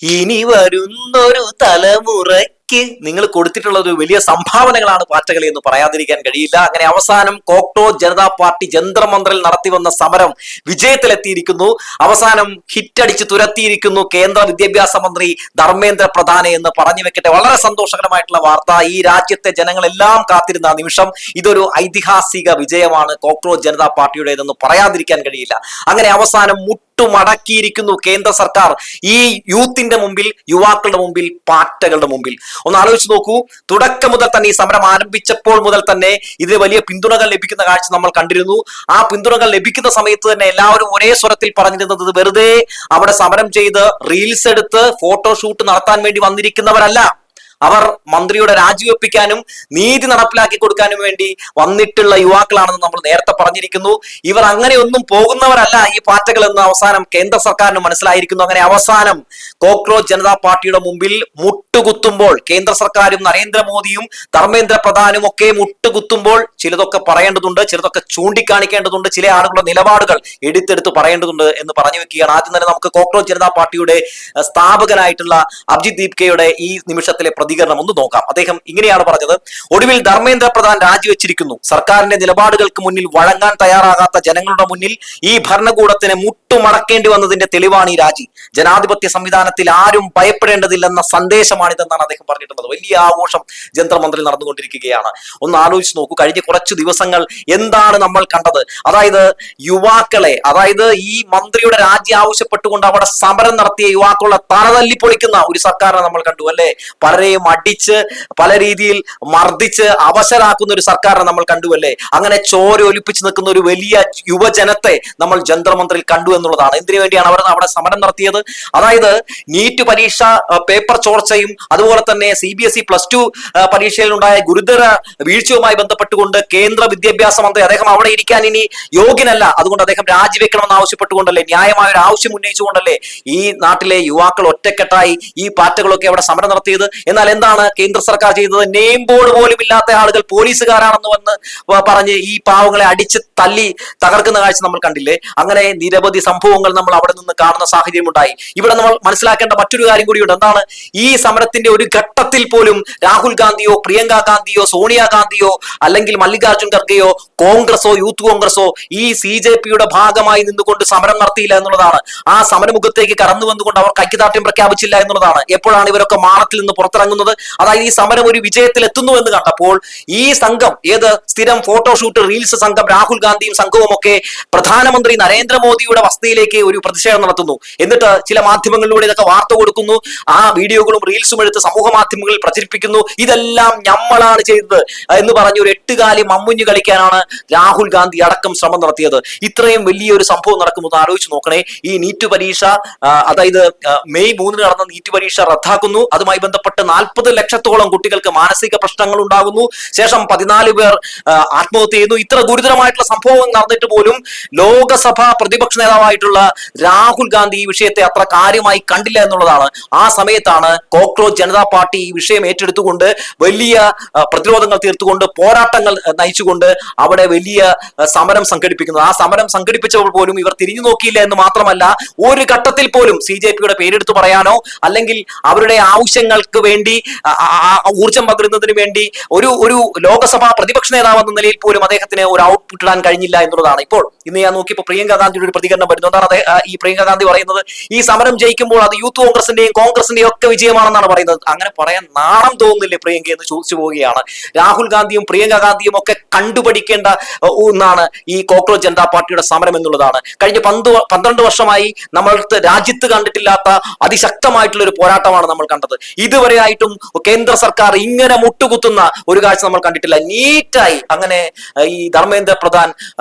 ഇനി വരുന്നൊരു തലമുറയ്ക്ക് നിങ്ങൾ കൊടുത്തിട്ടുള്ള ഒരു വലിയ സംഭാവനകളാണ് പാറ്റകളി എന്ന് പറയാതിരിക്കാൻ കഴിയില്ല. അങ്ങനെ അവസാനം കോക്രോച്ച് ജനതാ പാർട്ടി ജന്തർമന്ദറിൽ നടത്തി വന്ന സമരം വിജയത്തിലെത്തിയിരിക്കുന്നു. അവസാനം ഹിറ്റടിച്ച് തുരത്തിയിരിക്കുന്നു കേന്ദ്ര വിദ്യാഭ്യാസ മന്ത്രി ധർമ്മേന്ദ്ര പ്രധാനെ എന്ന് പറഞ്ഞു വെക്കട്ടെ. വളരെ സന്തോഷകരമായിട്ടുള്ള വാർത്ത. ഈ രാജ്യത്തെ ജനങ്ങളെല്ലാം കാത്തിരുന്ന നിമിഷം ഇതൊരു ഐതിഹാസിക വിജയമാണ് കോക്രോച്ച് ജനതാ പാർട്ടിയുടേതെന്ന് പറയാതിരിക്കാൻ കഴിയില്ല. അങ്ങനെ അവസാനം മടക്കിയിരിക്കുന്നു കേന്ദ്ര സർക്കാർ ഈ യൂത്തിന്റെ മുമ്പിൽ, യുവാക്കളുടെ മുമ്പിൽ, പാറ്റകളുടെ മുമ്പിൽ. ഒന്ന് ആലോചിച്ച് നോക്കൂ. തുടക്കം മുതൽ തന്നെ ഈ സമരം ആരംഭിച്ചപ്പോൾ മുതൽ തന്നെ ഇതിന് വലിയ പിന്തുണകൾ ലഭിക്കുന്ന കാഴ്ച നമ്മൾ കണ്ടിരുന്നു. ആ പിന്തുണകൾ ലഭിക്കുന്ന സമയത്ത് തന്നെ എല്ലാവരും ഒരേ സ്വരത്തിൽ പറഞ്ഞിരുന്നത് വെറുതെ അവിടെ സമരം ചെയ്ത് റീൽസ് എടുത്ത് ഫോട്ടോഷൂട്ട് നടത്താൻ വേണ്ടി വന്നിരിക്കുന്നവരല്ല. അവർ മന്ത്രിയുടെ രാജിവെപ്പിക്കാനും നീതി നടപ്പിലാക്കി കൊടുക്കാനും വേണ്ടി വന്നിട്ടുള്ള യുവാക്കളാണെന്ന് നമ്മൾ നേരത്തെ പറഞ്ഞിരിക്കുന്നു. ഇവർ അങ്ങനെയൊന്നും പോകുന്നവരല്ല ഈ പാറ്റകൾ എന്ന് അവസാനം കേന്ദ്ര സർക്കാരിന് മനസ്സിലായിരിക്കുന്നു. അങ്ങനെ അവസാനം കോക്രോച്ച് ജനതാ പാർട്ടിയുടെ മുമ്പിൽ മുട്ടുകുത്തുമ്പോൾ, കേന്ദ്ര സർക്കാരും നരേന്ദ്രമോദിയും ധർമ്മേന്ദ്ര പ്രധാനും ഒക്കെ മുട്ടുകുത്തുമ്പോൾ ചിലതൊക്കെ പറയേണ്ടതുണ്ട്, ചിലതൊക്കെ ചൂണ്ടിക്കാണിക്കേണ്ടതുണ്ട്, ചില ആളുകളുടെ നിലപാടുകൾ എടുത്തെടുത്ത് പറയേണ്ടതുണ്ട് എന്ന് പറഞ്ഞു വെക്കുകയാണ്. ആദ്യം തന്നെ നമുക്ക് കോക്രോച്ച് ജനതാ പാർട്ടിയുടെ സ്ഥാപകനായിട്ടുള്ള അഭിജിത് ദീപ്കയുടെ ഈ നിമിഷത്തിലെ പ്രതികരണം ഒന്ന് നോക്കാം. അദ്ദേഹം ഇങ്ങനെയാണ് പറഞ്ഞത്: ഒടുവിൽ ധർമ്മേന്ദ്ര പ്രധാൻ രാജിവെച്ചിരിക്കുന്നു. സർക്കാരിന്റെ നിലപാടുകൾക്ക് മുന്നിൽ വഴങ്ങാൻ തയ്യാറാകാത്ത ജനങ്ങളുടെ മുന്നിൽ ഈ ഭരണകൂടത്തിന് മുട്ടുമടക്കേണ്ടി വന്നതിന്റെ തെളിവാണ് ഈ രാജി. ജനാധിപത്യ സംവിധാനത്തിൽ ആരും ഭയപ്പെടേണ്ടതില്ലെന്ന സന്ദേശമാണിതെന്നാണ് അദ്ദേഹം പറഞ്ഞിട്ടുള്ളത്. വലിയ ആഘോഷം ജന്തർ മന്ദിറിൽ നടന്നുകൊണ്ടിരിക്കുകയാണ്. ഒന്ന് ആലോചിച്ച് നോക്കൂ. കഴിഞ്ഞ കുറച്ച് ദിവസങ്ങൾ എന്താണ് നമ്മൾ കണ്ടത്? അതായത് യുവാക്കളെ, അതായത് ഈ മന്ത്രിയുടെ രാജി ആവശ്യപ്പെട്ടുകൊണ്ട് അവിടെ സമരം നടത്തിയ യുവാക്കളുടെ തലതല്ലി പൊളിക്കുന്ന ഒരു സർക്കാരിനെ നമ്മൾ കണ്ടു അല്ലേ? പലരെയും അടിച്ച് പല രീതിയിൽ മർദ്ദിച്ച് അവശരാക്കുന്ന ഒരു സർക്കാരിനെ നമ്മൾ കണ്ടുവല്ലേ? അങ്ങനെ ചോര ഒലിപ്പിച്ച് നിൽക്കുന്ന ഒരു വലിയ യുവജനത്തെ നമ്മൾ ജന്തർ മന്ദിറിൽ കണ്ടു എന്നുള്ളതാണ്. എന്തിനു വേണ്ടിയാണ് അവർ അവിടെ സമരം നടത്തിയത്? അതായത് നീറ്റ് പരീക്ഷ പേപ്പർ ചോർച്ചയും അതുപോലെ തന്നെ CBSE +2 പരീക്ഷയിൽ ഉണ്ടായ ഗുരുതര വീഴ്ചയുമായി ബന്ധപ്പെട്ടുകൊണ്ട് കേന്ദ്ര വിദ്യാഭ്യാസ മന്ത്രി അദ്ദേഹം അവിടെ ഇരിക്കാൻ ഇനി യോഗ്യനല്ല, അതുകൊണ്ട് അദ്ദേഹം രാജിവെക്കണമെന്ന് ആവശ്യപ്പെട്ടുകൊണ്ടല്ലേ, ന്യായമായ ഒരു ആവശ്യം ഉന്നയിച്ചുകൊണ്ടല്ലേ ഈ നാട്ടിലെ യുവാക്കൾ ഒറ്റക്കെട്ടായി ഈ പാർട്ടികളൊക്കെ അവിടെ സമരം നടത്തിയത്. എന്നാൽ എന്താണ് കേന്ദ്ര സർക്കാർ ചെയ്തത്? നെയിം ബോർഡ് പോലും ഇല്ലാത്ത ആളുകൾ പോലീസുകാരാണെന്ന് വന്ന് പറഞ്ഞ് ഈ പാവങ്ങളെ അടിച്ച് തല്ലി തകർക്കുന്ന കാഴ്ച നമ്മൾ കണ്ടില്ലേ? അങ്ങനെ നിരവധി സംഭവങ്ങൾ നമ്മൾ അവിടെ നിന്ന് കാണുന്ന സാഹചര്യം ഉണ്ടായി. ഇവിടെ നമ്മൾ മനസ്സിലാക്കേണ്ട മറ്റൊരു കാര്യം കൂടിയുണ്ട്. എന്താണ്? ഈ സമരത്തിന്റെ ഒരു ഘട്ടത്തിൽ പോലും രാഹുൽ ഗാന്ധിയോ പ്രിയങ്ക ഗാന്ധിയോ സോണിയാഗാന്ധിയോ അല്ലെങ്കിൽ മല്ലികാർജുൻ ഖർഗെയോ കോൺഗ്രസോ യൂത്ത് കോൺഗ്രസോ ഈ CJPയുടെ ഭാഗമായി നിന്നുകൊണ്ട് സമരം നടത്തിയില്ല എന്നുള്ളതാണ്. ആ സമരമുഖത്തേക്ക് കടന്നു വന്നുകൊണ്ട് അവർ ഐക്യദാർഢ്യം പ്രഖ്യാപിച്ചില്ല എന്നുള്ളതാണ്. എപ്പോഴാണ് ഇവരൊക്കെ മാളത്തിൽ നിന്ന് പുറത്തിറങ്ങുന്നത്? അതായത് ഈ സമരം ഒരു വിജയത്തിൽ എത്തുന്നു എന്ന് കണ്ടപ്പോൾ ഈ സംഘം, ഏത് സ്ഥിരം ഫോട്ടോഷൂട്ട് റീൽസ് സംഘം, രാഹുൽ ഗാന്ധിയും സംഘവും ഒക്കെ പ്രധാനമന്ത്രി നരേന്ദ്രമോദിയുടെ വസതിയിലേക്ക് ഒരു പ്രതിഷേധം നടത്തുന്നു. എന്നിട്ട് ചില മാധ്യമങ്ങളിലൂടെ ഇതൊക്കെ വാർത്ത കൊടുക്കുന്നു. ആ വീഡിയോകളും റീൽസും എടുത്ത് സമൂഹ മാധ്യമങ്ങളിൽ പ്രചരിപ്പിക്കുന്നു. ഇതെല്ലാം ഞമ്മളാണ് ചെയ്തത് എന്ന് പറഞ്ഞ് ഒരു 8 കാലി മമ്മുഞ്ഞു കളിക്കാനാണ് രാഹുൽ ഗാന്ധി അടക്കം ശ്രമം നടത്തിയത്. ഇത്രയും വലിയൊരു സംഭവം നടക്കുമ്പോൾ ആലോചിച്ച് നോക്കണേ. ഈ നീറ്റ് പരീക്ഷ, അതായത് മെയ് 3 നടന്ന നീറ്റ് പരീക്ഷ റദ്ദാക്കുന്നു. അതുമായി ബന്ധപ്പെട്ട് 40 ലക്ഷത്തോളം കുട്ടികൾക്ക് മാനസിക പ്രശ്നങ്ങൾ ഉണ്ടാകുന്നു. ശേഷം 14 പേർ ആത്മഹത്യ ചെയ്യുന്നു. ഇത്ര ഗുരുതരമായിട്ടുള്ള സംഭവം നടന്നിട്ട് പോലും ലോകസഭ പ്രതിപക്ഷ നേതാവായിട്ടുള്ള രാഹുൽ ഗാന്ധി ഈ വിഷയത്തെ അത്ര കാര്യമായി കണ്ടില്ല എന്നുള്ളതാണ്. ആ സമയത്താണ് കോക്രോച്ച് ജനതാ പാർട്ടി ഈ വിഷയം ഏറ്റെടുത്തുകൊണ്ട് വലിയ പ്രതിരോധങ്ങൾ തീർത്തുകൊണ്ട് പോരാട്ടങ്ങൾ നയിച്ചുകൊണ്ട് അവിടെ വലിയ സമരം സംഘടിപ്പിക്കുന്നത്. ആ സമരം സംഘടിപ്പിച്ചപ്പോൾ പോലും ഇവർ തിരിഞ്ഞു നോക്കിയില്ല എന്ന് മാത്രമല്ല, ഒരു ഘട്ടത്തിൽ പോലും CJPയുടെ പേരെടുത്ത് പറയാനോ അല്ലെങ്കിൽ അവരുടെ ആവശ്യങ്ങൾക്ക് വേണ്ടി ഊർജം പകരുന്നതിന് വേണ്ടി ഒരു ലോകസഭാ പ്രതിപക്ഷ നേതാവ് എന്ന നിലയിൽ പോലും അദ്ദേഹത്തിന് ഒരു ഔട്ട്പുട്ട് ഇടാൻ കഴിഞ്ഞില്ല എന്നുള്ളതാണ്. ഇപ്പോൾ ഇന്ന് ഞാൻ നോക്കിയപ്പോൾ പ്രിയങ്ക ഗാന്ധിയുടെ ഒരു പ്രതികരണം വരുന്നു. എന്താണ് ഈ പ്രിയങ്ക ഗാന്ധി പറയുന്നത്? ഈ സമരം ജയിക്കുമ്പോൾ അത് യൂത്ത് കോൺഗ്രസിന്റെയും ഒക്കെ വിജയമാണെന്നാണ് പറയുന്നത്. അങ്ങനെ പറയാൻ നാണം തോന്നുന്നില്ലേ പ്രിയങ്ക എന്ന് ചോദിച്ചു പോവുകയാണ്. രാഹുൽ ഗാന്ധിയും പ്രിയങ്ക ഗാന്ധിയും ഒക്കെ കണ്ടുപഠിക്കേണ്ട ഒന്നാണ് ഈ കോക്രോച്ച് ജനതാ പാർട്ടിയുടെ സമരം എന്നുള്ളതാണ്. കഴിഞ്ഞ 12 വർഷമായി നമ്മൾ രാജ്യത്ത് കണ്ടിട്ടില്ലാത്ത അതിശക്തമായിട്ടുള്ള ഒരു പോരാട്ടമാണ് നമ്മൾ കണ്ടത്. ഇതുവരെയായിട്ടും കേന്ദ്ര സർക്കാർ ഇങ്ങനെ മുട്ടുകുത്തുന്ന ഒരു കാഴ്ച നമ്മൾ കണ്ടിട്ടില്ല. നീറ്റായി അങ്ങനെ ഈ ധർമ്മേന്ദ്ര പ്രധാൻ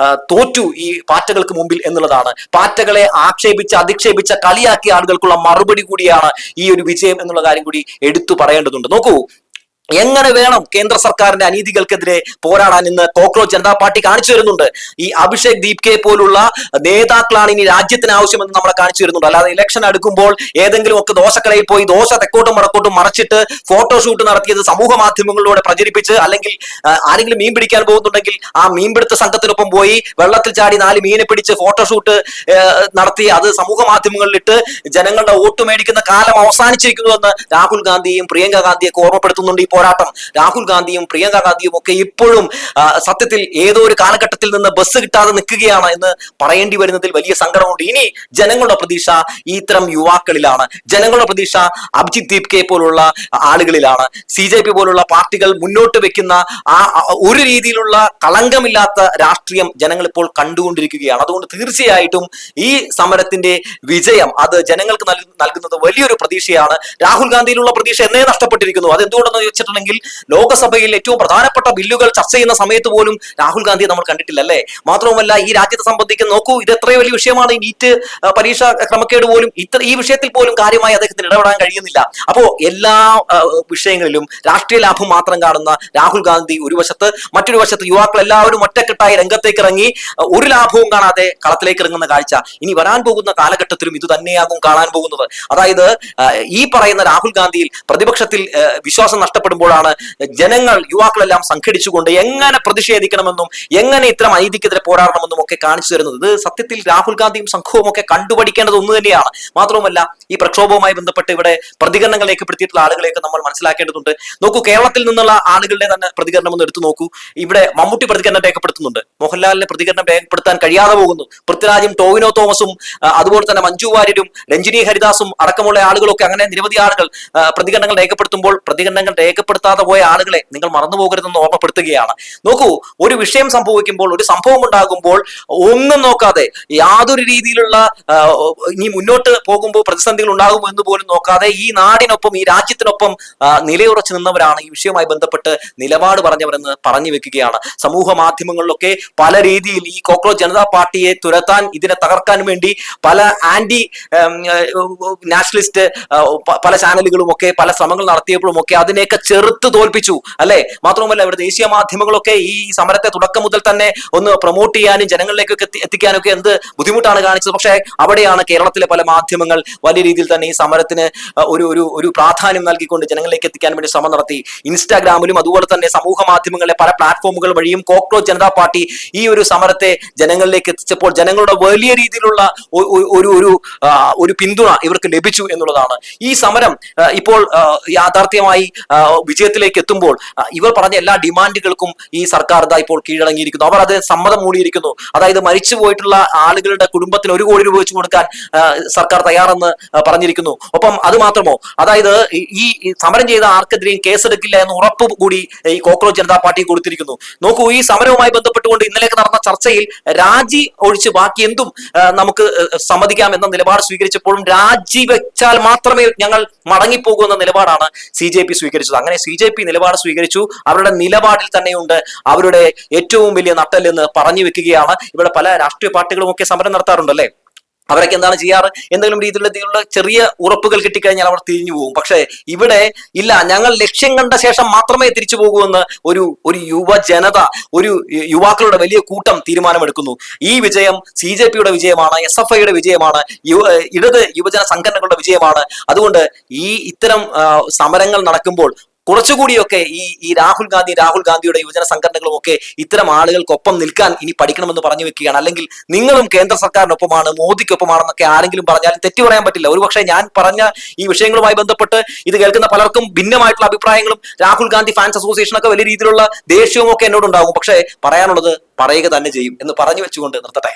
തോറ്റു ഈ പാറ്റകൾക്ക് മുമ്പിൽ എന്നുള്ളതാണ്. പാറ്റകളെ ആക്ഷേപിച്ച അധിക്ഷേപിച്ച കളിയാക്കിയ ആളുകൾക്കുള്ള മറുപടി കൂടിയാണ് ഈ ഒരു വിജയം എന്നുള്ള കാര്യം കൂടി എടുത്തു പറയേണ്ടതുണ്ട്. നോക്കൂ, എങ്ങനെ വേണം കേന്ദ്ര സർക്കാരിന്റെ അനീതികൾക്കെതിരെ പോരാടാൻ ഇന്ന് കോക്രോച്ച് ജനതാ പാർട്ടി കാണിച്ചു വരുന്നുണ്ട്. ഈ അഭിഷേക് ദീപ്കെ പോലുള്ള നേതാക്കളാണ് ഇനി രാജ്യത്തിന് ആവശ്യമെന്ന് നമ്മളെ കാണിച്ചു വരുന്നുണ്ട്. അല്ലാതെ ഇലക്ഷൻ അടുക്കുമ്പോൾ ഏതെങ്കിലും ഒക്കെ ദോശക്കടയിൽ പോയി ദോശ തെക്കോട്ടും വടക്കോട്ടും മറച്ചിട്ട് ഫോട്ടോഷൂട്ട് നടത്തിയത് സമൂഹ മാധ്യമങ്ങളിലൂടെ പ്രചരിപ്പിച്ച്, അല്ലെങ്കിൽ ആരെങ്കിലും മീൻ പിടിക്കാൻ പോകുന്നുണ്ടെങ്കിൽ ആ മീൻപിടുത്ത സംഘത്തിനൊപ്പം പോയി വെള്ളത്തിൽ ചാടി 4 മീനെ പിടിച്ച് ഫോട്ടോഷൂട്ട് നടത്തി അത് സമൂഹ മാധ്യമങ്ങളിലിട്ട് ജനങ്ങളുടെ വോട്ട് മേടിക്കുന്ന കാലം അവസാനിച്ചിരിക്കുന്നുവെന്ന് രാഹുൽ ഗാന്ധിയും പ്രിയങ്ക ഗാന്ധിയൊക്കെ ഓർമ്മപ്പെടുത്തുന്നുണ്ട്. ഈ പോരാട്ടം രാഹുൽ ഗാന്ധിയും പ്രിയങ്ക ഗാന്ധിയും ഒക്കെ ഇപ്പോഴും സത്യത്തിൽ ഏതോ ഒരു കാലഘട്ടത്തിൽ നിന്ന് ബസ് കിട്ടാതെ നിൽക്കുകയാണ് എന്ന് പറയേണ്ടി വരുന്നതിൽ വലിയ സങ്കടമുണ്ട്. ഇനി ജനങ്ങളുടെ പ്രതീക്ഷ ഇത്തരം യുവാക്കളിലാണ്. ജനങ്ങളുടെ പ്രതീക്ഷ അഭിജിത് ദീപ്കെ പോലുള്ള ആളുകളിലാണ്. CJP പോലുള്ള പാർട്ടികൾ മുന്നോട്ട് വെക്കുന്ന ആ ഒരു രീതിയിലുള്ള കളങ്കമില്ലാത്ത രാഷ്ട്രീയം ജനങ്ങൾ ഇപ്പോൾ കണ്ടുകൊണ്ടിരിക്കുകയാണ്. അതുകൊണ്ട് തീർച്ചയായിട്ടും ഈ സമരത്തിന്റെ വിജയം അത് ജനങ്ങൾക്ക് നൽകുന്നത് വലിയൊരു പ്രതീക്ഷയാണ്. രാഹുൽ ഗാന്ധിയിലുള്ള പ്രതീക്ഷ എന്നേ നഷ്ടപ്പെട്ടിരിക്കുന്നു. അത് എന്തുകൊണ്ടെന്ന് വെച്ചിട്ടുണ്ടെങ്കിൽ ലോകസഭയിൽ ഏറ്റവും പ്രധാനപ്പെട്ട ബില്ലുകൾ ചർച്ച ചെയ്യുന്ന സമയത്ത് പോലും രാഹുൽ ഗാന്ധിയെ നമ്മൾ കണ്ടിട്ടില്ല, അല്ലേ? മാത്രവുമല്ല ഈ രാജ്യത്തെ സംബന്ധിക്കുന്ന നോക്കൂ, ഇത് എത്രയോ വലിയ വിഷയമാണ്. ഈ നീറ്റ് പരീക്ഷ ക്രമക്കേട് പോലും ഈ വിഷയത്തിൽ പോലും കാര്യമായി അദ്ദേഹത്തിന് ഇടപെടാൻ കഴിയുന്നില്ല. അപ്പോ എല്ലാ വിഷയങ്ങളിലും രാഷ്ട്രീയ ലാഭം മാത്രം കാണുന്ന രാഹുൽ ഗാന്ധി ഒരു വശത്ത്, മറ്റൊരു വശത്ത് യുവാക്കൾ എല്ലാവരും ഒറ്റക്കെട്ടായി രംഗത്തേക്ക് ഇറങ്ങി ഒരു ലാഭവും കാണാതെ കളത്തിലേക്ക് ഇറങ്ങുന്ന കാഴ്ച ഇനി വരാൻ പോകുന്ന കാലഘട്ടത്തിലും ഇത് തന്നെയാകും കാണാൻ പോകുന്നത്. അതായത് ഈ പറയുന്ന രാഹുൽ ഗാന്ധിയിൽ പ്രതിപക്ഷത്തിൽ വിശ്വാസം നഷ്ടപ്പെടുമ്പോഴാണ് ജനങ്ങൾ, യുവാക്കളെല്ലാം സംഘടിച്ചുകൊണ്ട് എങ്ങനെ പ്രതിഷേധിക്കണമെന്നും എങ്ങനെ ഇത്തരം അനീതിക്കെതിരെ പോരാടണമെന്നും ഒക്കെ കാണിച്ചു തരുന്നത്. ഇത് സത്യത്തിൽ രാഹുൽ ഗാന്ധിയും സംഘവും ഒക്കെ കണ്ടുപഠിക്കേണ്ടത് ഒന്ന് തന്നെയാണ്. മാത്രവുമല്ല ഈ പ്രക്ഷോഭവുമായി ബന്ധപ്പെട്ട് ഇവിടെ പ്രതികരണങ്ങൾ രേഖപ്പെടുത്തിയിട്ടുള്ള ആളുകളെയൊക്കെ നമ്മൾ മനസ്സിലാക്കേണ്ടതുണ്ട്. നോക്കൂ, കേരളത്തിൽ നിന്നുള്ള ആളുകളുടെ തന്നെ പ്രതികരണം ഒന്ന് എടുത്തു നോക്കൂ. ഇവിടെ മമ്മൂട്ടി പ്രതികരണം രേഖപ്പെടുത്തുന്നുണ്ട്, മോഹൻലാലിന്റെ പ്രതികരണം രേഖപ്പെടുത്താൻ കഴിയാതെ പോകുന്നു. പൃഥ്വിരാജും ടോവിനോ തോമസും അതുപോലെ തന്നെ മഞ്ജു വാര്യരും രഞ്ജിനി ഹരിദാസും അടക്കമുള്ള ആളുകളൊക്കെ, അങ്ങനെ നിരവധി ആളുകൾ പ്രതികരണങ്ങൾ രേഖപ്പെടുത്തുമ്പോൾ പ്രതികരണങ്ങൾ രേഖപ്പെടുത്താതെ പോയ ആളുകളെ നിങ്ങൾ മറന്നു പോകരുതെന്ന് ഓർമ്മപ്പെടുത്തുകയാണ്. നോക്കൂ, ഒരു വിഷയം സംഭവിക്കുമ്പോൾ, ഒരു സംഭവം ഉണ്ടാകുമ്പോൾ ഒന്നും നോക്കാതെ, യാതൊരു രീതിയിലുള്ള ഇനി മുന്നോട്ട് പോകുമ്പോൾ പ്രതിസന്ധികൾ ഉണ്ടാകുമോ എന്ന് പോലും നോക്കാതെ ഈ നാടിനൊപ്പം, ഈ രാജ്യത്തിനൊപ്പം നിലയുറച്ചു നിന്നവരാണ് ഈ വിഷയവുമായി ബന്ധപ്പെട്ട് നിലപാട് പറഞ്ഞവരെന്ന് പറഞ്ഞു വെക്കുകയാണ്. സമൂഹ മാധ്യമങ്ങളിലൊക്കെ പല രീതിയിൽ ഈ കോക്രോച്ച് ജനതാ പാർട്ടിയെ തുരത്താൻ, ഇതിനെ തകർക്കാൻ വേണ്ടി പല ആന്റി നാഷണലിസ്റ്റ് പല ചാനലുകളും ഒക്കെ പല ശ്രമങ്ങൾ നടത്തിയപ്പോഴും ഒക്കെ അതിനെയൊക്കെ ചെറുത്ത് തോൽപ്പിച്ചു, അല്ലെ? മാത്രവുമല്ല ഇവിടെ ദേശീയ മാധ്യമങ്ങളൊക്കെ ഈ സമരത്തെ തുടക്കം മുതൽ തന്നെ ഒന്ന് പ്രൊമോട്ട് ചെയ്യാനും ജനങ്ങളിലേക്കൊക്കെ എത്തിക്കാനും ഒക്കെ എന്ത് ബുദ്ധിമുട്ടാണ് കാണിച്ചത്. പക്ഷേ അവിടെയാണ് കേരളത്തിലെ പല മാധ്യമങ്ങൾ വലിയ രീതിയിൽ തന്നെ ഈ സമരത്തിന് ഒരു പ്രാധാന്യം നൽകിക്കൊണ്ട് ജനങ്ങളിലേക്ക് എത്തിക്കാൻ വേണ്ടി ശ്രമം നടത്തി. ഇൻസ്റ്റാഗ്രാമിലും അതുപോലെ തന്നെ സമൂഹ മാധ്യമങ്ങളിലെ പല പ്ലാറ്റ്ഫോമുകൾ വഴിയും കോക്രോച്ച് ജനതാ പാർട്ടി ഈ ഒരു സമരത്തെ ജനങ്ങളിലേക്ക് എത്തിച്ചപ്പോൾ ജനങ്ങളുടെ വലിയ രീതിയിലുള്ള ഒരു പിന്തുണ ഇവർക്ക് ലഭിച്ചു എന്നുള്ളതാണ്. ഈ സമരം ഇപ്പോൾ യാഥാർത്ഥ്യമായി വിജയത്തിലേക്ക് എത്തുമ്പോൾ ഇവർ പറഞ്ഞ എല്ലാ ഡിമാൻഡുകൾക്കും ഈ സർക്കാർ ഇപ്പോൾ കീഴടങ്ങിയിരിക്കുന്നു. അവർ അത് സമ്മതം മൂടിയിരിക്കുന്നു. അതായത് മരിച്ചു പോയിട്ടുള്ള ആളുകളുടെ കുടുംബത്തിന് 1 കോടി രൂപ വെച്ച് കൊടുക്കാൻ സർക്കാർ തയ്യാറെന്ന് പറഞ്ഞിരിക്കുന്നു. ഒപ്പം അത് മാത്രമോ, അതായത് ഈ സമരം ചെയ്ത ആർക്കെതിരെയും കേസെടുക്കില്ല എന്ന ഉറപ്പ് കൂടി ഈ കോക്രോച്ച് ജനതാ പാർട്ടി കൊടുത്തിരിക്കുന്നു. നോക്കൂ, ഈ സമരവുമായി ബന്ധപ്പെട്ടുകൊണ്ട് ഇന്നലേക്ക് നടന്ന ചർച്ചയിൽ രാജി ഒഴിച്ച് ബാക്കി എന്തും നമുക്ക് സമ്മതിക്കാം എന്ന നിലപാട് സ്വീകരിച്ചപ്പോഴും രാജി വെച്ചാൽ മാത്രമേ ഞങ്ങൾ മടങ്ങിപ്പോകൂ എന്ന നിലപാടാണ് CJP സ്വീകരിച്ചത്. അങ്ങനെ CJP നിലപാട് സ്വീകരിച്ചു. അവരുടെ നിലപാടിൽ തന്നെയുണ്ട് അവരുടെ ഏറ്റവും വലിയ നട്ടെല്ലെന്ന് പറഞ്ഞു വെക്കുകയാണ്. ഇവിടെ പല രാഷ്ട്രീയ പാർട്ടികളും ഒക്കെ സമരം നടത്താറുണ്ടല്ലേ, അവരൊക്കെ എന്താണ് ചെയ്യാറ്? എന്തെങ്കിലും രീതിയിലുള്ള ചെറിയ ഉറപ്പുകൾ കിട്ടിക്കഴിഞ്ഞാൽ അവർ തിരിഞ്ഞു പോകും. പക്ഷേ ഇവിടെ ഇല്ല, ഞങ്ങൾ ലക്ഷ്യം കണ്ട ശേഷം മാത്രമേ തിരിച്ചു പോകൂ എന്ന് ഒരു യുവജനത, ഒരു യുവാക്കളുടെ വലിയ കൂട്ടം തീരുമാനമെടുക്കുന്നു. ഈ വിജയം CJPയുടെ വിജയമാണ്, SFIയുടെ വിജയമാണ്, ഇടത് യുവജന സംഘടനകളുടെ വിജയമാണ്. അതുകൊണ്ട് ഇത്തരം സമരങ്ങൾ നടക്കുമ്പോൾ കുറച്ചുകൂടിയൊക്കെ ഈ രാഹുൽ ഗാന്ധിയുടെ യുവജന സംഘടനകളും ഒക്കെ ഇത്തരം ആളുകൾക്കൊപ്പം നിൽക്കാൻ ഇനി പഠിക്കണമെന്ന് പറഞ്ഞു വെക്കുകയാണ്. അല്ലെങ്കിൽ നിങ്ങളും കേന്ദ്ര സർക്കാരിനൊപ്പമാണ്, മോദിക്കൊപ്പമാണെന്നൊക്കെ ആരെങ്കിലും പറഞ്ഞാൽ തെറ്റു പറയാൻ പറ്റില്ല. ഒരുപക്ഷെ ഞാൻ പറഞ്ഞ ഈ വിഷയങ്ങളുമായി ബന്ധപ്പെട്ട് ഇത് കേൾക്കുന്ന പലർക്കും ഭിന്നമായിട്ടുള്ള അഭിപ്രായങ്ങളും രാഹുൽ ഗാന്ധി ഫാൻസ് അസോസിയേഷനൊക്കെ വലിയ രീതിയിലുള്ള ദേഷ്യവും ഒക്കെ എന്നോടുണ്ടാകും. പക്ഷേ പറയാനുള്ളത് പറയുക തന്നെ ചെയ്യും എന്ന് പറഞ്ഞു വെച്ചുകൊണ്ട് നിർത്തട്ടെ.